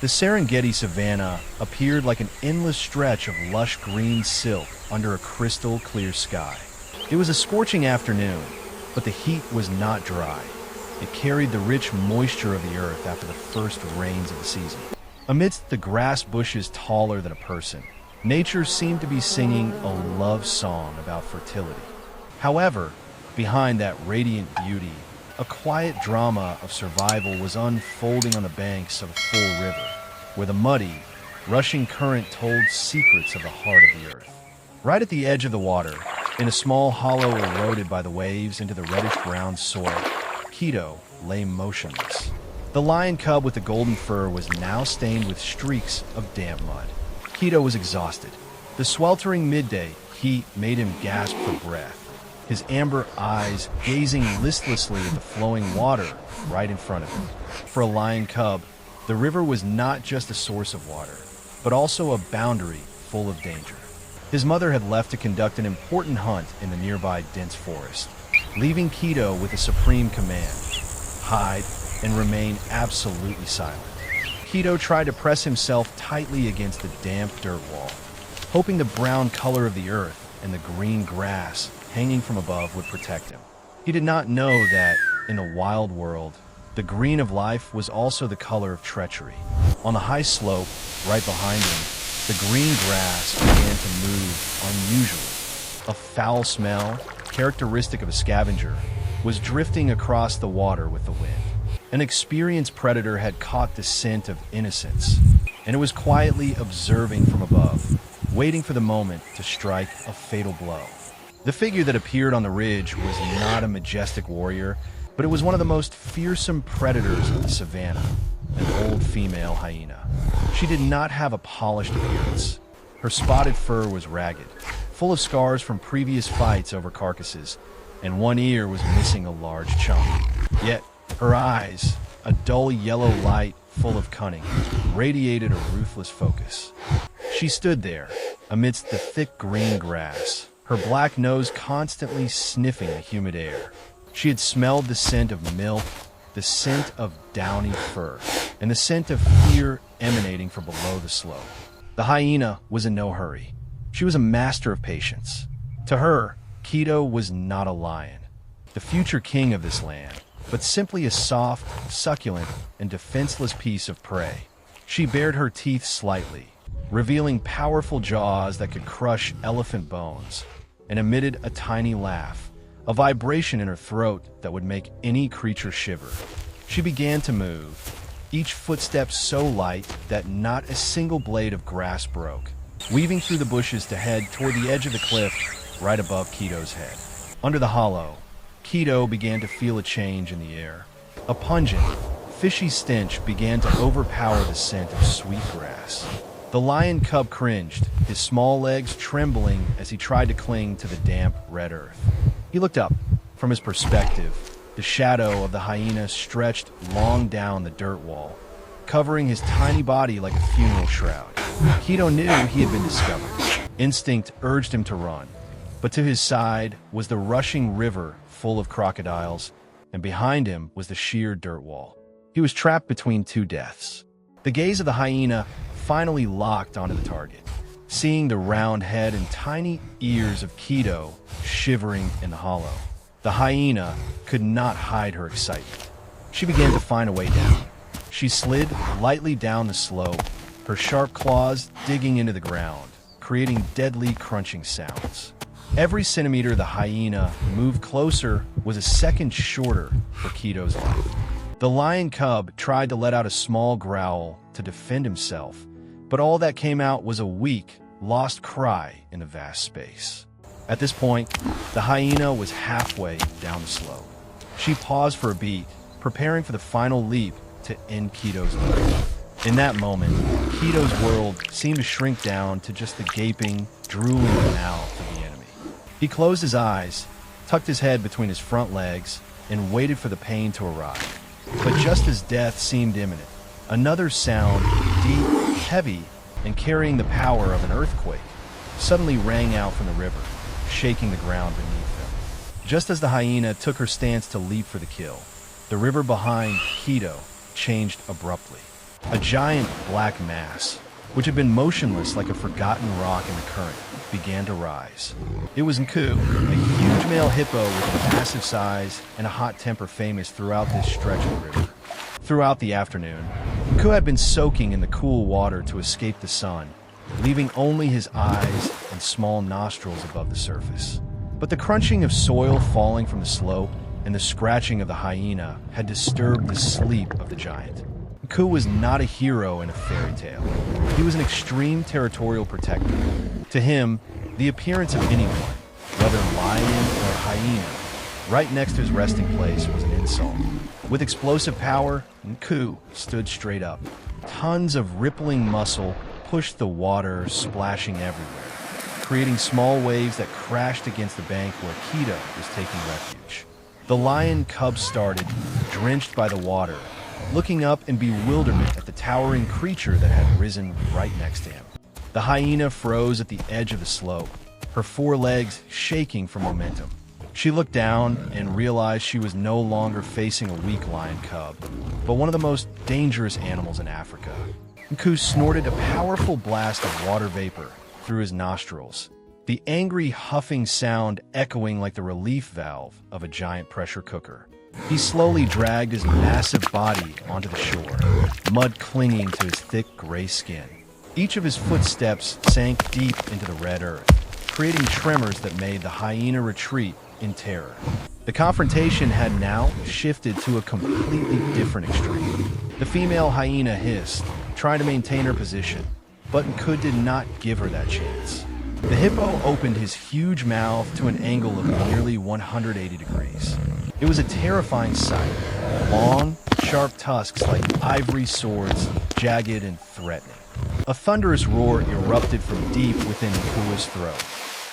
The Serengeti savanna appeared like an endless stretch of lush green silk under a crystal clear sky. It was a scorching afternoon, but the heat was not dry. It carried the rich moisture of the earth after the first rains of the season. Amidst the grass bushes taller than a person, nature seemed to be singing a love song about fertility. However, behind that radiant beauty, a quiet drama of survival was unfolding on the banks of a full river, where the muddy, rushing current told secrets of the heart of the earth. Right at the edge of the water, in a small hollow eroded by the waves into the reddish-brown soil, Keto lay motionless. The lion cub with the golden fur was now stained with streaks of damp mud. Keto was exhausted. The sweltering midday heat made him gasp for breath, his amber eyes gazing listlessly at the flowing water right in front of him. For a lion cub, the river was not just a source of water, but also a boundary full of danger. His mother had left to conduct an important hunt in the nearby dense forest, leaving Keto with a supreme command: hide and remain absolutely silent. Keto tried to press himself tightly against the damp dirt wall, hoping the brown color of the earth and the green grass hanging from above would protect him. He did not know that, in a wild world, the green of life was also the color of treachery. On the high slope, right behind him, the green grass began to move unusually. A foul smell, characteristic of a scavenger, was drifting across the water with the wind. An experienced predator had caught the scent of innocence, and it was quietly observing from above, waiting for the moment to strike a fatal blow. The figure that appeared on the ridge was not a majestic warrior, but it was one of the most fearsome predators of the savanna, an old female hyena. She did not have a polished appearance. Her spotted fur was ragged, full of scars from previous fights over carcasses, and one ear was missing a large chunk. Yet, her eyes, a dull yellow light full of cunning, radiated a ruthless focus. She stood there, amidst the thick green grass, her black nose constantly sniffing the humid air. She had smelled the scent of milk, the scent of downy fur, and the scent of fear emanating from below the slope. The hyena was in no hurry. She was a master of patience. To her, Keto was not a lion, the future king of this land, but simply a soft, succulent, and defenseless piece of prey. She bared her teeth slightly, revealing powerful jaws that could crush elephant bones, and emitted a tiny laugh, a vibration in her throat that would make any creature shiver. She began to move, each footstep so light that not a single blade of grass broke, weaving through the bushes to head toward the edge of the cliff right above Keto's head. Under the hollow, Keto began to feel a change in the air. A pungent, fishy stench began to overpower the scent of sweet grass. The lion cub cringed, his small legs trembling as he tried to cling to the damp, red earth. He looked up. From his perspective, the shadow of the hyena stretched long down the dirt wall, covering his tiny body like a funeral shroud. Keto knew he had been discovered. Instinct urged him to run, but to his side was the rushing river full of crocodiles, and behind him was the sheer dirt wall. He was trapped between two deaths. The gaze of the hyena finally locked onto the target, seeing the round head and tiny ears of Keto shivering in the hollow. The hyena could not hide her excitement. She began to find a way down. She slid lightly down the slope, her sharp claws digging into the ground, creating deadly crunching sounds. Every centimeter the hyena moved closer was a second shorter for Keto's life. The lion cub tried to let out a small growl to defend himself, but all that came out was a weak, lost cry in the vast space. At this point, the hyena was halfway down the slope. She paused for a beat, preparing for the final leap to end Keto's life. In that moment, Keto's world seemed to shrink down to just the gaping, drooling mouth of the enemy. He closed his eyes, tucked his head between his front legs, and waited for the pain to arrive. But just as death seemed imminent, another sound, deep, heavy, and carrying the power of an earthquake, suddenly rang out from the river, shaking the ground beneath them. Just as the hyena took her stance to leap for the kill, the river behind Keto changed abruptly. A giant black mass, which had been motionless like a forgotten rock in the current, began to rise. It was Nku, a huge male hippo with a massive size and a hot temper famous throughout this stretch of the river. Throughout the afternoon, Nku had been soaking in the cool water to escape the sun, leaving only his eyes and small nostrils above the surface. But the crunching of soil falling from the slope and the scratching of the hyena had disturbed the sleep of the giant. Nku was not a hero in a fairy tale. He was an extreme territorial protector. To him, the appearance of anyone, whether lion or hyena, right next to his resting place was an insult. With explosive power, Nku stood straight up. Tons of rippling muscle pushed the water, splashing everywhere, creating small waves that crashed against the bank where Keto was taking refuge. The lion cub started, drenched by the water, looking up in bewilderment at the towering creature that had risen right next to him. The hyena froze at the edge of the slope, her forelegs shaking from momentum. She looked down and realized she was no longer facing a weak lion cub, but one of the most dangerous animals in Africa. Nku snorted a powerful blast of water vapor through his nostrils, the angry huffing sound echoing like the relief valve of a giant pressure cooker. He slowly dragged his massive body onto the shore, mud clinging to his thick gray skin. Each of his footsteps sank deep into the red earth, creating tremors that made the hyena retreat in terror. The confrontation had now shifted to a completely different extreme. The female hyena hissed, trying to maintain her position, but Nku did not give her that chance. The hippo opened his huge mouth to an angle of nearly 180 degrees. It was a terrifying sight. Long, sharp tusks like ivory swords, jagged and threatening. A thunderous roar erupted from deep within Nku's throat.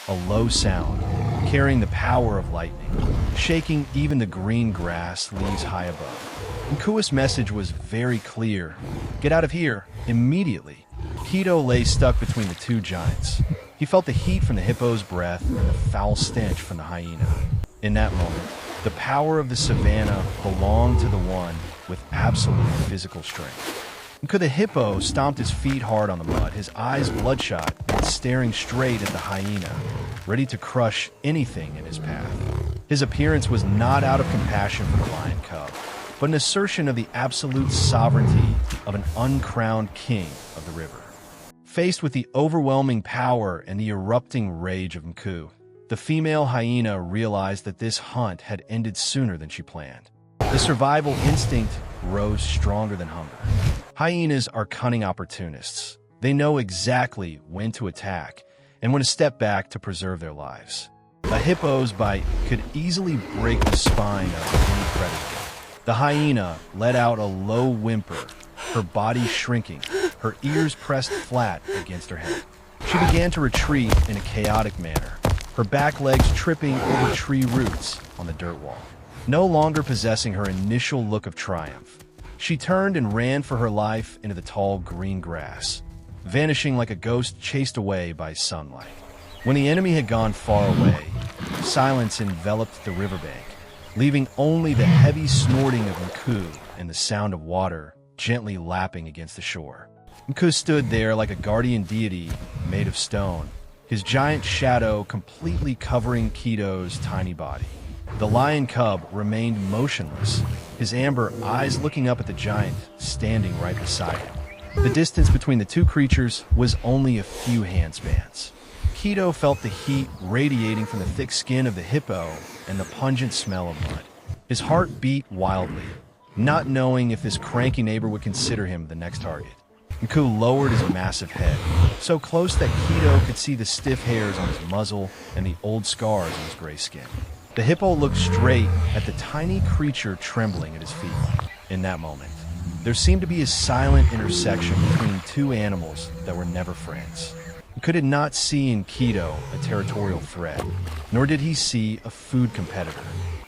A low sound, carrying the power of lightning, shaking even the green grass leaves high above. Nku's message was very clear. Get out of here, immediately. Keto lay stuck between the two giants. He felt the heat from the hippo's breath and the foul stench from the hyena. In that moment, the power of the savannah belonged to the one with absolute physical strength. Nku the hippo stomped his feet hard on the mud, his eyes bloodshot and staring straight at the hyena, ready to crush anything in his path. His appearance was not out of compassion for the lion cub, but an assertion of the absolute sovereignty of an uncrowned king of the river. Faced with the overwhelming power and the erupting rage of Nku, the female hyena realized that this hunt had ended sooner than she planned. The survival instinct rose stronger than hunger. Hyenas are cunning opportunists. They know exactly when to attack and when to step back to preserve their lives. A hippo's bite could easily break the spine of any predator. The hyena let out a low whimper, her body shrinking, her ears pressed flat against her head. She began to retreat in a chaotic manner, her back legs tripping over tree roots on the dirt wall. No longer possessing her initial look of triumph, she turned and ran for her life into the tall green grass, vanishing like a ghost chased away by sunlight. When the enemy had gone far away, silence enveloped the riverbank, leaving only the heavy snorting of Nku and the sound of water gently lapping against the shore. Nku stood there like a guardian deity made of stone, his giant shadow completely covering Keto's tiny body. The lion cub remained motionless, his amber eyes looking up at the giant standing right beside him. The distance between the two creatures was only a few handspans. Keto felt the heat radiating from the thick skin of the hippo and the pungent smell of mud. His heart beat wildly, not knowing if his cranky neighbor would consider him the next target. Nku lowered his massive head, so close that Keto could see the stiff hairs on his muzzle and the old scars on his gray skin. The hippo looked straight at the tiny creature trembling at his feet. In that moment, there seemed to be a silent intersection between two animals that were never friends. Nku did not see in Keto a territorial threat, nor did he see a food competitor.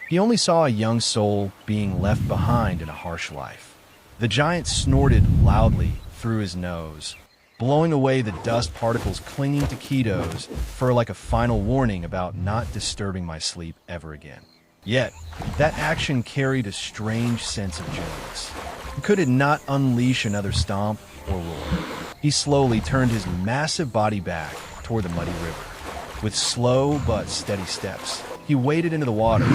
He only saw a young soul being left behind in a harsh life. The giant snorted loudly through his nose, blowing away the dust particles clinging to Keto's fur like a final warning about not disturbing my sleep ever again. Yet, that action carried a strange sense of gentleness. Mku did not unleash another stomp or roar. He slowly turned his massive body back toward the muddy river. With slow but steady steps, he waded into the water,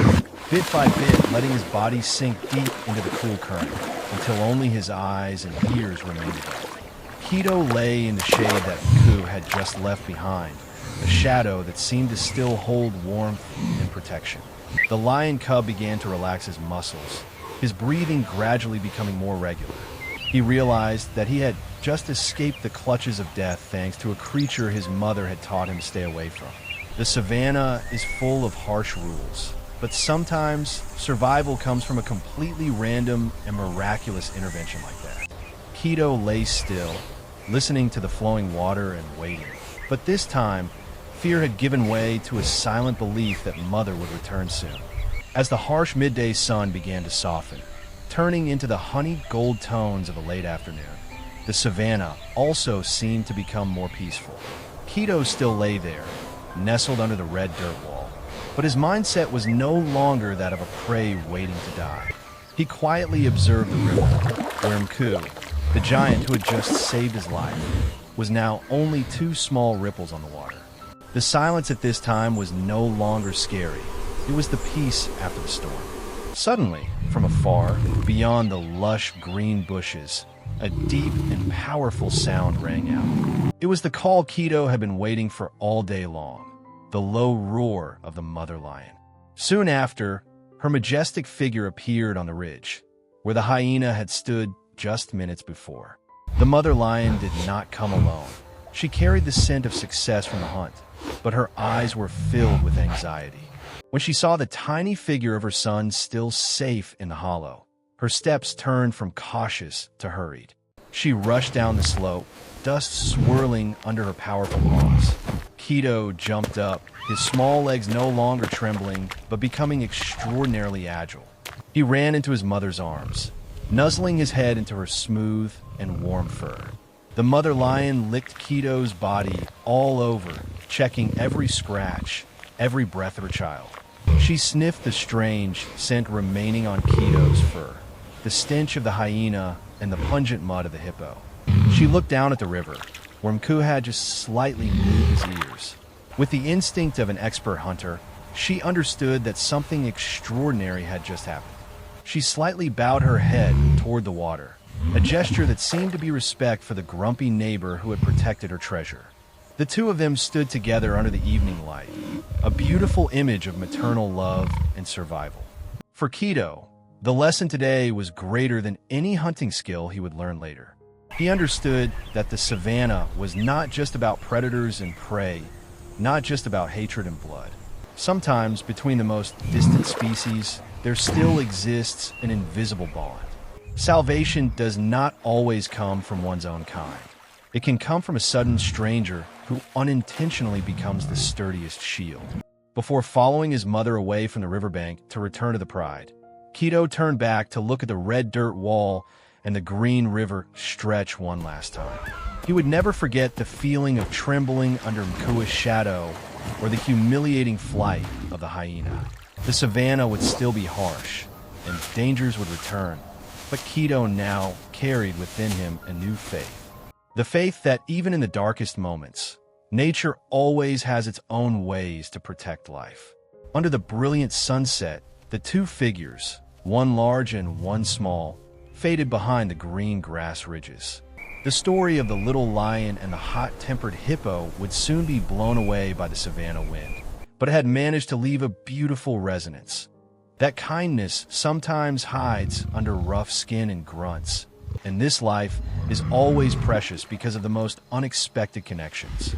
bit by bit letting his body sink deep into the cool current until only his eyes and ears remained above. Keto lay in the shade that Mku had just left behind, a shadow that seemed to still hold warmth and protection. The lion cub began to relax his muscles, his breathing gradually becoming more regular. He realized that he had just escaped the clutches of death thanks to a creature his mother had taught him to stay away from. The savannah is full of harsh rules, but sometimes survival comes from a completely random and miraculous intervention like that. Keto lay still, listening to the flowing water and waiting. But this time, fear had given way to a silent belief that Mother would return soon. As the harsh midday sun began to soften, turning into the honey gold tones of a late afternoon, the savannah also seemed to become more peaceful. Keto still lay there, nestled under the red dirt wall, but his mindset was no longer that of a prey waiting to die. He quietly observed the river, where Mku, the giant who had just saved his life, was now only two small ripples on the water. The silence at this time was no longer scary. It was the peace after the storm. Suddenly, from afar, beyond the lush green bushes, a deep and powerful sound rang out. It was the call Keto had been waiting for all day long, the low roar of the mother lion. Soon after, her majestic figure appeared on the ridge, where the hyena had stood just minutes before. The mother lion did not come alone. She carried the scent of success from the hunt, but her eyes were filled with anxiety. When she saw the tiny figure of her son still safe in the hollow, her steps turned from cautious to hurried. She rushed down the slope, dust swirling under her powerful paws. Keto jumped up, his small legs no longer trembling, but becoming extraordinarily agile. He ran into his mother's arms, nuzzling his head into her smooth and warm fur. The mother lion licked Keto's body all over, checking every scratch, every breath of her child. She sniffed the strange scent remaining on Keto's fur, the stench of the hyena and the pungent mud of the hippo. She looked down at the river, where Mku had just slightly moved his ears. With the instinct of an expert hunter, she understood that something extraordinary had just happened. She slightly bowed her head toward the water, a gesture that seemed to be respect for the grumpy neighbor who had protected her treasure. The two of them stood together under the evening light, a beautiful image of maternal love and survival. For Keto, the lesson today was greater than any hunting skill he would learn later. He understood that the savannah was not just about predators and prey, not just about hatred and blood. Sometimes, between the most distant species, there still exists an invisible bond. Salvation does not always come from one's own kind. It can come from a sudden stranger who unintentionally becomes the sturdiest shield. Before following his mother away from the riverbank to return to the pride, Keto turned back to look at the red dirt wall and the green river stretch one last time. He would never forget the feeling of trembling under Mku's shadow or the humiliating flight of the hyena. The savannah would still be harsh, and dangers would return, but Keto now carried within him a new faith. The faith that even in the darkest moments, nature always has its own ways to protect life. Under the brilliant sunset, the two figures, one large and one small, faded behind the green grass ridges. The story of the little lion and the hot-tempered hippo would soon be blown away by the savannah wind, but it had managed to leave a beautiful resonance. That kindness sometimes hides under rough skin and grunts, and this life is always precious because of the most unexpected connections.